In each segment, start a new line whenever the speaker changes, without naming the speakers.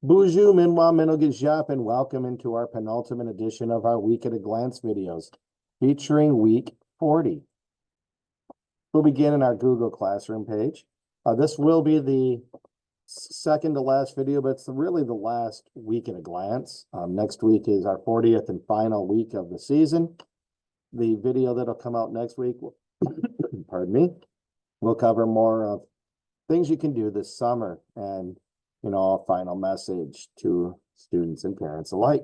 Bonjour, Minwa Minogajap, and welcome into our penultimate edition of our Week at a Glance videos, featuring week 40. We'll begin in our Google Classroom page. This will be the second to last video, but it's really the last Week at a Glance. Next week is our 40th and final week of the season. The video that'll come out next week, pardon me, will cover more of things you can do this summer and a final message to students and parents alike.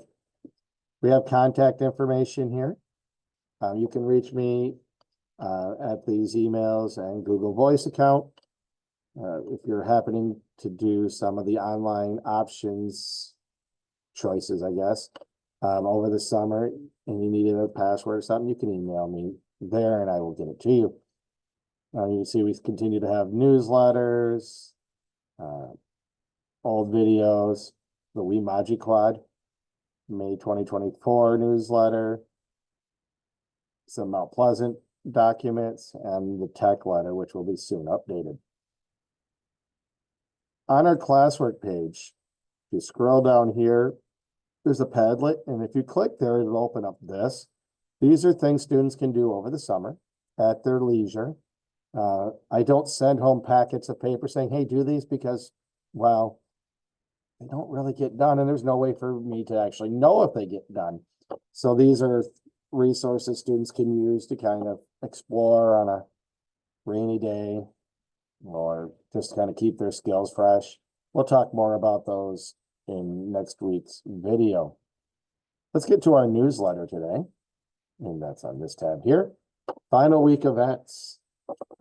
We have contact information here. You can reach me at these emails and Google Voice account. If you're happening to do some of the online options choices, I guess, over the summer and you needed a password or something, you can email me there and I will get it to you. You can see we continue to have newsletters, old videos, the Weemaji Quad, May 2024 newsletter, some Mount Pleasant documents, and the tech letter, which will be soon updated. On our classwork page, if you scroll down here, there's a Padlet, and if you click there, it'll open up this. These are things students can do over the summer at their leisure. I don't send home packets of paper saying, hey, do these, because, well, they don't really get done, and there's no way for me to actually know if they get done. So these are resources students can use to kind of explore on a rainy day or just kind of keep their skills fresh. We'll talk more about those in next week's video. Let's get to our newsletter today, and that's on this tab here. Final week events.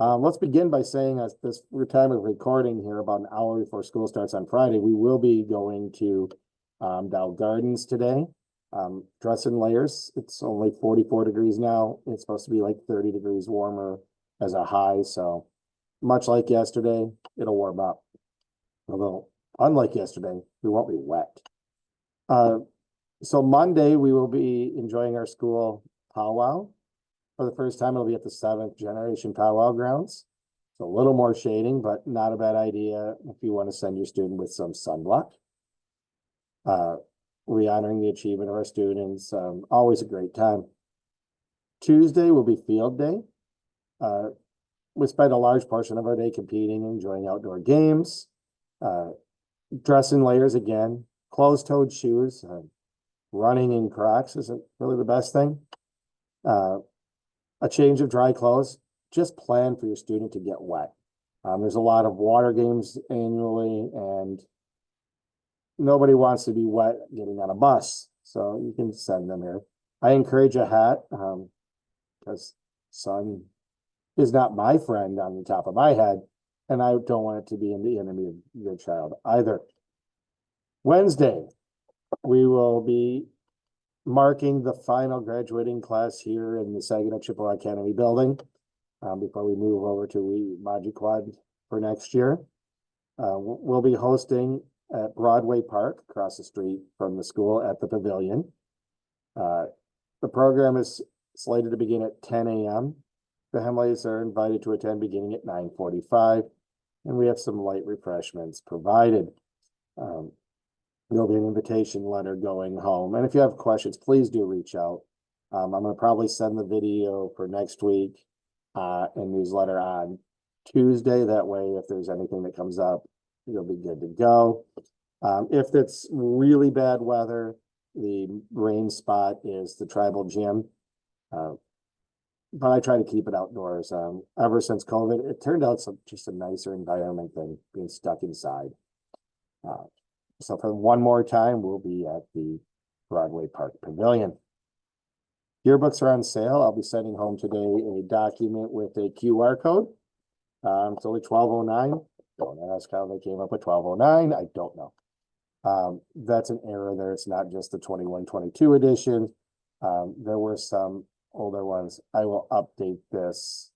Let's begin by saying at this time of recording here, about an hour before school starts on Friday, we will be going to Dow Gardens today. Dress in layers. It's only 44 degrees now. It's supposed to be like 30 degrees warmer as a high. So much like yesterday, it'll warm up. Although, unlike yesterday, we won't be wet. So Monday, we will be enjoying our school powwow. For the first time, it'll be at the 7th Generation Powwow grounds. So a little more shading, but not a bad idea if you want to send your student with some sunblock. Re-honoring the achievement of our students, always a great time. Tuesday will be field day. We spend a large portion of our day competing, enjoying outdoor games. Dress in layers again, closed-toed shoes. Running in Crocs isn't really the best thing. A change of dry clothes. Just plan for your student to get wet. There's a lot of water games annually, and nobody wants to be wet getting on a bus, so you can send them here. I encourage a hat because sun is not my friend on the top of my head, and I don't want it to be the enemy of your child either. Wednesday, we will be marking the final graduating class here in the Saginaw Chippewa Academy building before we move over to Weemaji Quad for next year. We'll be hosting at Broadway Park, across the street from the school, at the Pavilion. The program is slated to begin at 10 a.m. The Hemleys are invited to attend beginning at 9:45, and we have some light refreshments provided. There'll be an invitation letter going home. And if you have questions, please do reach out. I'm going to probably send the video for next week and newsletter on Tuesday. That way, if there's anything that comes up, you'll be good to go. If it's really bad weather, the rain spot is the tribal gym. But I try to keep it outdoors. Ever since COVID, it turned out just a nicer environment than being stuck inside. So for one more time, we'll be at the Broadway Park Pavilion. Yearbooks are on sale. I'll be sending home today a document with a QR code. It's only $12.09. Don't ask how they came up with $12.09. I don't know. That's an error there. It's not just the 21-22 edition. There were some older ones. I will update this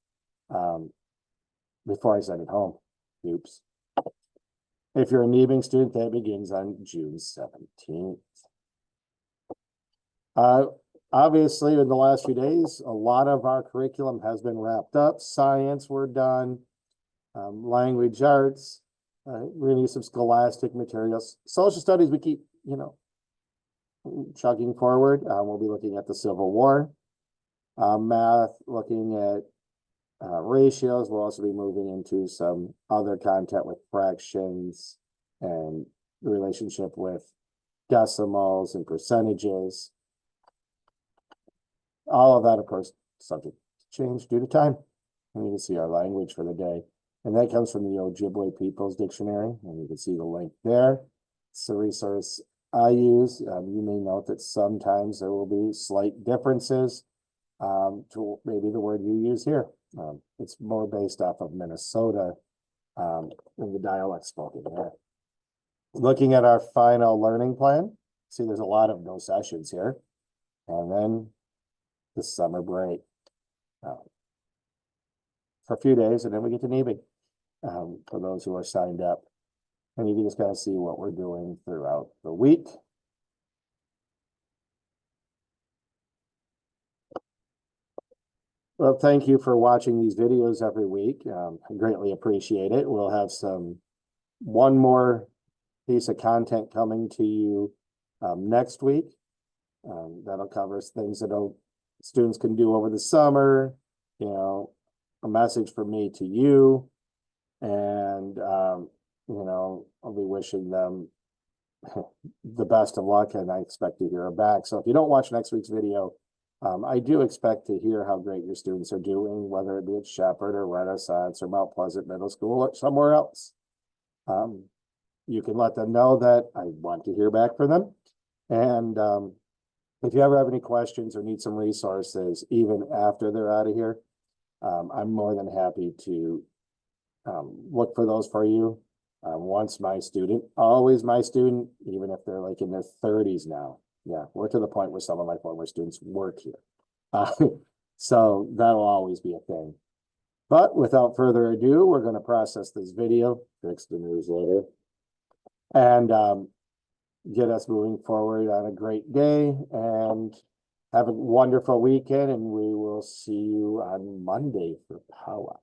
before I send it home. Oops. If you're a Nebing student, that begins on June 17th. Obviously, in the last few days, a lot of our curriculum has been wrapped up. Science, we're done. Language arts, we're gonna use some scholastic materials. Social studies, we keep, chugging forward. We'll be looking at the Civil War. Math, looking at ratios. We'll also be moving into some other content with fractions and the relationship with decimals and percentages. All of that, of course, subject to change due to time. And you can see our language for the day. And that comes from the Ojibwe People's Dictionary. And you can see the link there. It's a resource I use. You may note that sometimes there will be slight differences to maybe the word you use here. It's more based off of Minnesota in the dialect spoken there. Looking at our final learning plan, see there's a lot of no sessions here. And then the summer break for a few days, and then we get to NEBIG for those who are signed up. And you can just kind of see what we're doing throughout the week. Well, thank you for watching these videos every week. I greatly appreciate it. We'll have one more piece of content coming to you next week. That'll cover things that students can do over the summer, a message from me to you. And, I'll be wishing them the best of luck, and I expect to hear back. So if you don't watch next week's video, I do expect to hear how great your students are doing, whether it be at Shepherd or Renaissance or Mount Pleasant Middle School or somewhere else. You can let them know that I want to hear back from them. And if you ever have any questions or need some resources, even after they're out of here, I'm more than happy to look for those for you. Once my student, always my student, even if they're like in their 30s now. Yeah, we're to the point where some of my former students work here. So that'll always be a thing. But without further ado, we're going to process this video, fix the newsletter, and get us moving forward on a great day. And have a wonderful weekend, and we will see you on Monday for powwow.